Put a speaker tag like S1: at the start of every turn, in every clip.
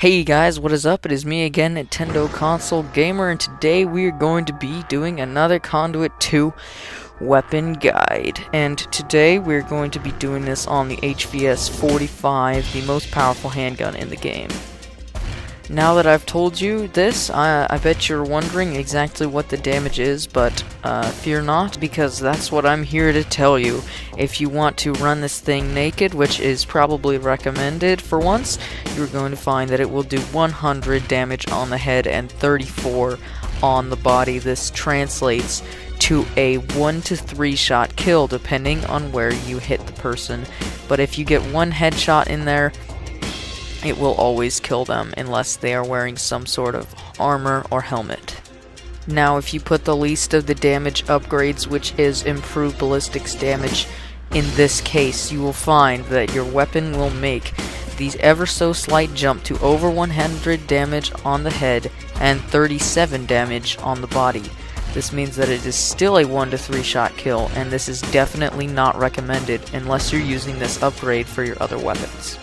S1: Hey guys, what is up? It is me again, NintendoConsoleGamer, and today we are going to be doing another Conduit 2 weapon guide. And today we're going to be doing this on the HVS.45, the most powerful handgun in the game. Now that I've told you this, I bet you're wondering exactly what the damage is, but fear not, because that's what I'm here to tell you. If you want to run this thing naked, which is probably recommended for once, you're going to find that it will do 100 damage on the head and 34 on the body. This translates to a 1 to 3 shot kill, depending on where you hit the person. But if you get one headshot in there, it will always kill them unless they are wearing some sort of armor or helmet. Now, if you put the least of the damage upgrades, which is improved ballistics damage, in this case, you will find that your weapon will make these ever so slight jump to over 100 damage on the head and 37 damage on the body. This means that it is still a 1 to 3 shot kill, and this is definitely not recommended unless you're using this upgrade for your other weapons.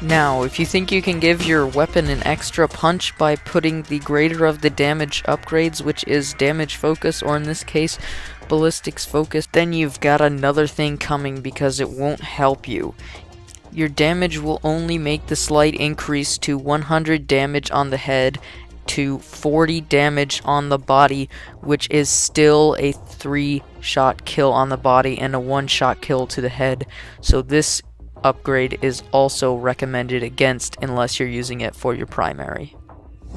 S1: Now, if you think you can give your weapon an extra punch by putting the greater of the damage upgrades, which is damage focus, or in this case, ballistics focus, then you've got another thing coming, because it won't help you. Your damage will only make the slight increase to 100 damage on the head to 40 damage on the body, which is still a 3-shot kill on the body and a 1-shot kill to the head. So this upgrade is also recommended against unless you're using it for your primary.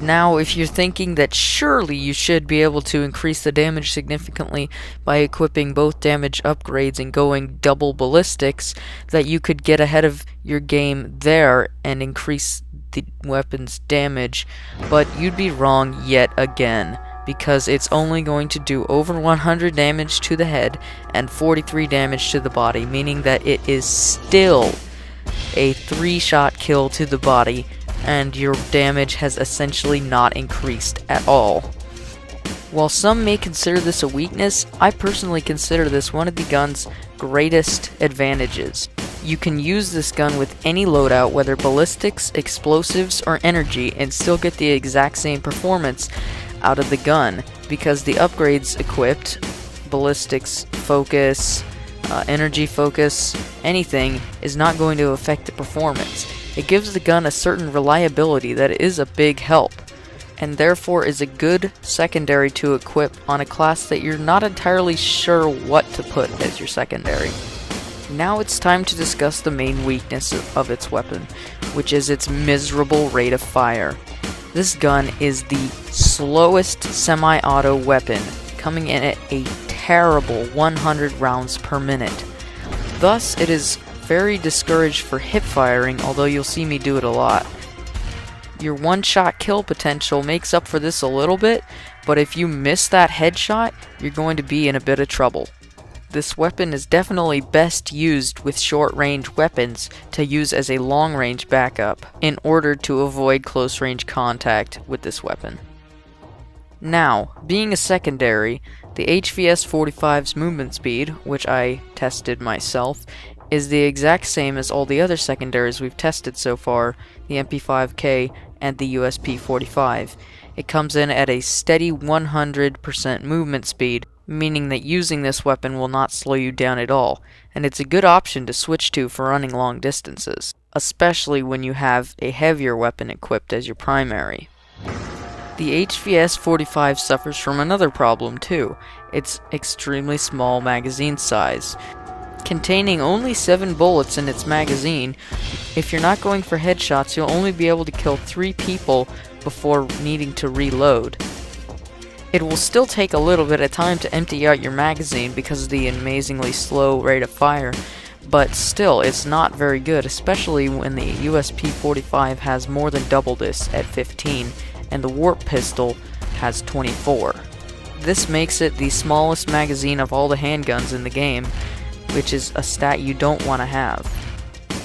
S1: Now, if you're thinking that surely you should be able to increase the damage significantly by equipping both damage upgrades and going double ballistics, that you could get ahead of your game there and increase the weapon's damage, but you'd be wrong yet again, because it's only going to do over 100 damage to the head and 43 damage to the body, meaning that it is still a 3-shot kill to the body, and your damage has essentially not increased at all. While some may consider this a weakness, I personally consider this one of the gun's greatest advantages. You can use this gun with any loadout, whether ballistics, explosives, or energy, and still get the exact same performance out of the gun, because the upgrades equipped, ballistics focus, energy focus, anything, is not going to affect the performance. It gives the gun a certain reliability that is a big help, and therefore is a good secondary to equip on a class that you're not entirely sure what to put as your secondary. Now it's time to discuss the main weakness of its weapon, which is its miserable rate of fire. This gun is the slowest semi-auto weapon, coming in at a terrible 100 rounds per minute. Thus, it is very discouraged for hip firing, although you'll see me do it a lot. Your one-shot kill potential makes up for this a little bit, but if you miss that headshot, you're going to be in a bit of trouble. This weapon is definitely best used with short-range weapons to use as a long-range backup in order to avoid close-range contact with this weapon. Now, being a secondary, the HVS.45's movement speed, which I tested myself, is the exact same as all the other secondaries we've tested so far, the MP5K and the USP45. It comes in at a steady 100% movement speed, meaning that using this weapon will not slow you down at all, and it's a good option to switch to for running long distances, especially when you have a heavier weapon equipped as your primary. The HVS.45 suffers from another problem too, its extremely small magazine size. Containing only 7 bullets in its magazine, if you're not going for headshots, you'll only be able to kill 3 people before needing to reload. It will still take a little bit of time to empty out your magazine because of the amazingly slow rate of fire, but still, it's not very good, especially when the USP45 has more than double this at 15, and the warp pistol has 24. This makes it the smallest magazine of all the handguns in the game, which is a stat you don't want to have.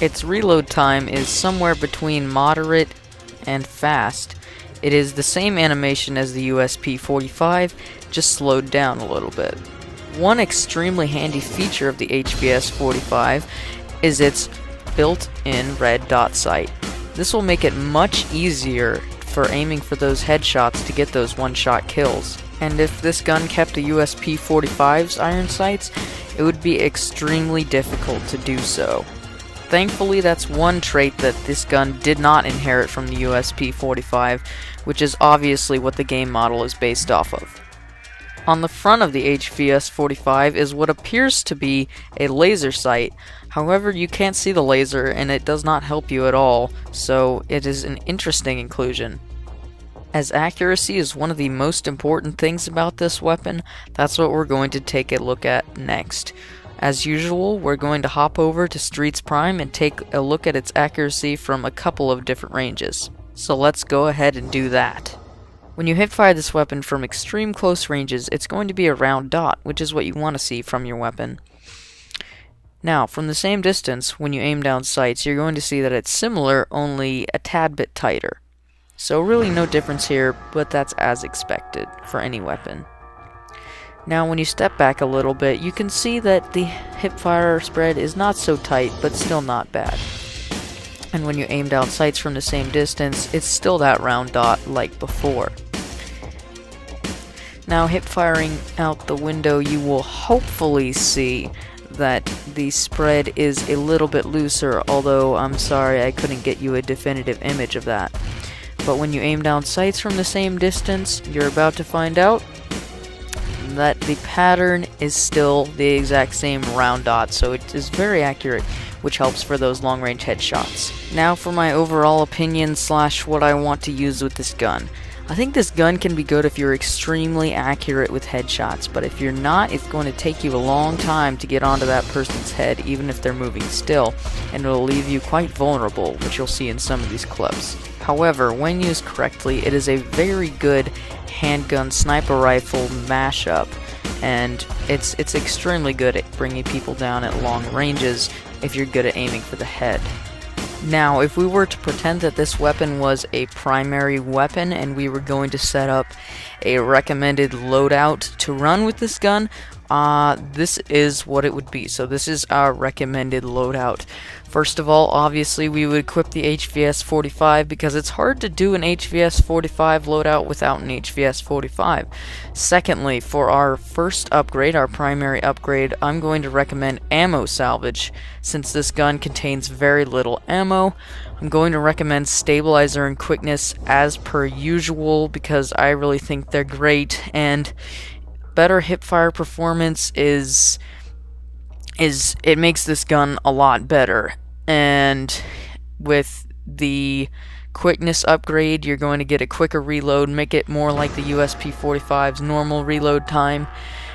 S1: Its reload time is somewhere between moderate and fast. It is the same animation as the USP45, just slowed down a little bit. One extremely handy feature of the HVS.45 is its built-in red dot sight. This will make it much easier for aiming for those headshots to get those one-shot kills. And if this gun kept a USP-45's iron sights, it would be extremely difficult to do so. Thankfully, that's one trait that this gun did not inherit from the USP-45, which is obviously what the game model is based off of. On the front of the HVS-45 is what appears to be a laser sight. However, you can't see the laser and it does not help you at all, so it is an interesting inclusion. As accuracy is one of the most important things about this weapon, that's what we're going to take a look at next. As usual, we're going to hop over to Streets Prime and take a look at its accuracy from a couple of different ranges. So let's go ahead and do that. When you hipfire this weapon from extreme close ranges, it's going to be a round dot, which is what you want to see from your weapon. Now, from the same distance, when you aim down sights, you're going to see that it's similar, only a tad bit tighter. So really no difference here, but that's as expected for any weapon. Now when you step back a little bit, you can see that the hipfire spread is not so tight, but still not bad. And when you aim down sights from the same distance, it's still that round dot like before. Now hipfiring out the window, you will hopefully see that the spread is a little bit looser, although I'm sorry I couldn't get you a definitive image of that. But when you aim down sights from the same distance, you're about to find out that the pattern is still the exact same round dot, so it is very accurate, which helps for those long-range headshots. Now for my overall opinion / what I want to use with this gun. I think this gun can be good if you're extremely accurate with headshots, but if you're not, it's going to take you a long time to get onto that person's head, even if they're moving still, and it'll leave you quite vulnerable, which you'll see in some of these clips. However, when used correctly, it is a very good handgun sniper rifle mashup, and it's extremely good at bringing people down at long ranges if you're good at aiming for the head. Now, if we were to pretend that this weapon was a primary weapon and we were going to set up a recommended loadout to run with this gun, this is what it would be. So this is our recommended loadout. First of all, obviously we would equip the HVS-45 because it's hard to do an HVS-45 loadout without an HVS-45. Secondly, for our first upgrade, our primary upgrade, I'm going to recommend ammo salvage. Since this gun contains very little ammo, I'm going to recommend stabilizer and quickness as per usual because I really think they're great, and better hipfire performance it makes this gun a lot better. And with the quickness upgrade, you're going to get a quicker reload, make it more like the USP-45's normal reload time.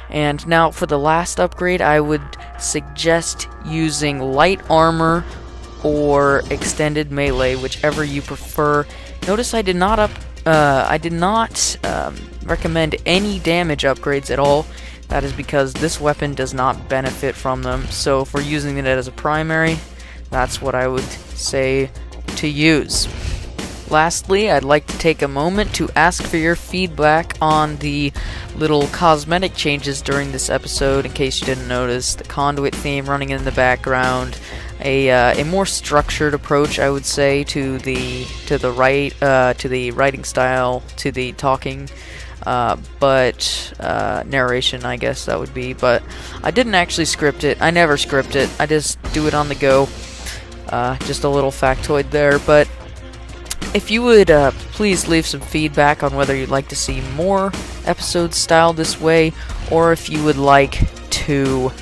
S1: And now for the last upgrade, I would suggest using light armor or extended melee, whichever you prefer. Notice I did not recommend any damage upgrades at all. That is because this weapon does not benefit from them. So if we're using it as a primary, that's what I would say to use. Lastly, I'd like to take a moment to ask for your feedback on the little cosmetic changes during this episode. In case you didn't notice, the Conduit theme running in the background, a more structured approach, I would say, to the writing style, to the talking, but narration, I guess that would be. But I didn't actually script it. I never script it. I just do it on the go. Just a little factoid there, but if you would please leave some feedback on whether you'd like to see more episodes styled this way, or if you would like to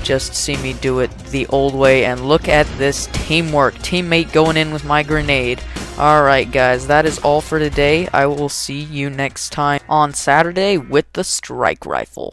S1: just see me do it the old way. And look at this teamwork, teammate going in with my grenade. Alright guys, that is all for today. I will see you next time on Saturday with the strike rifle.